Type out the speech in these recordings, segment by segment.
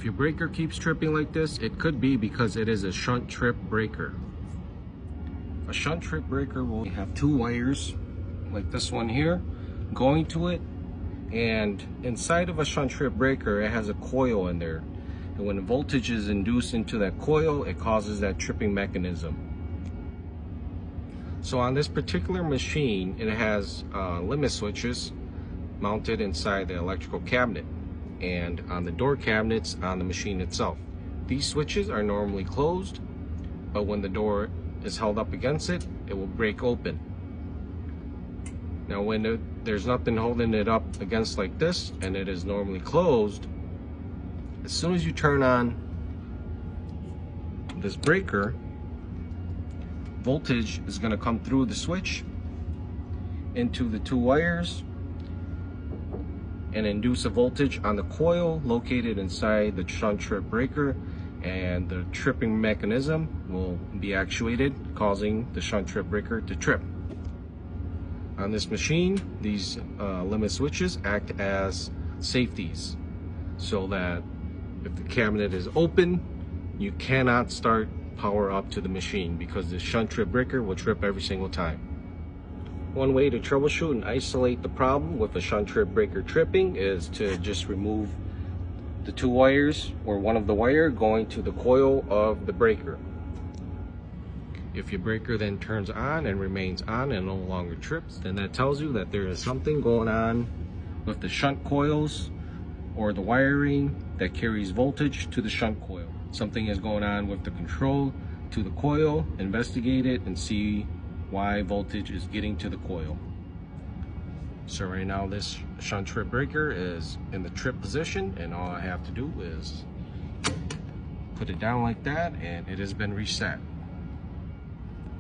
If your breaker keeps tripping like this, it could be because it is a shunt trip breaker. A shunt trip breaker will have two wires like this one here going to it, and inside of a shunt trip breaker it has a coil in there, and when the voltage is induced into that coil, it causes that tripping mechanism. So on this particular machine, it has limit switches mounted inside the electrical cabinet and on the door cabinets on the machine itself. These switches are normally closed, but when the door is held up against it, it will break open. Now when there's nothing holding it up against like this and it is normally closed, as soon as you turn on this breaker, voltage is going to come through the switch into the two wires and induce a voltage on the coil located inside the shunt trip breaker, and the tripping mechanism will be actuated, causing the shunt trip breaker to trip. On this machine, these limit switches act as safeties, so that if the cabinet is open, you cannot start power up to the machine because the shunt trip breaker will trip every single time. One way to troubleshoot and isolate the problem with a shunt trip breaker tripping is to just remove the two wires or one of the wire going to the coil of the breaker. If your breaker then turns on and remains on and no longer trips, then that tells you that there is something going on with the shunt coils or the wiring that carries voltage to the shunt coil. Something is going on with the control to the coil. Investigate it and see why voltage is getting to the coil. So right now this shunt trip breaker is in the trip position, and all I have to do is put it down like that and it has been reset.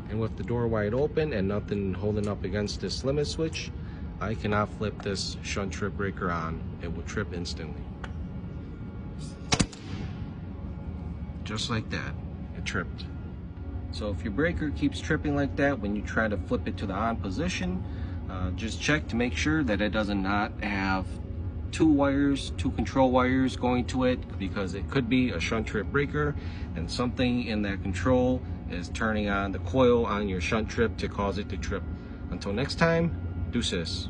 And with the door wide open and nothing holding up against this limit switch, I cannot flip this shunt trip breaker on. It will trip instantly. Just like that, it tripped. So if your breaker keeps tripping like that when you try to flip it to the on position, just check to make sure that it does not have two control wires going to it, because it could be a shunt trip breaker and something in that control is turning on the coil on your shunt trip to cause it to trip. Until next time, deuces.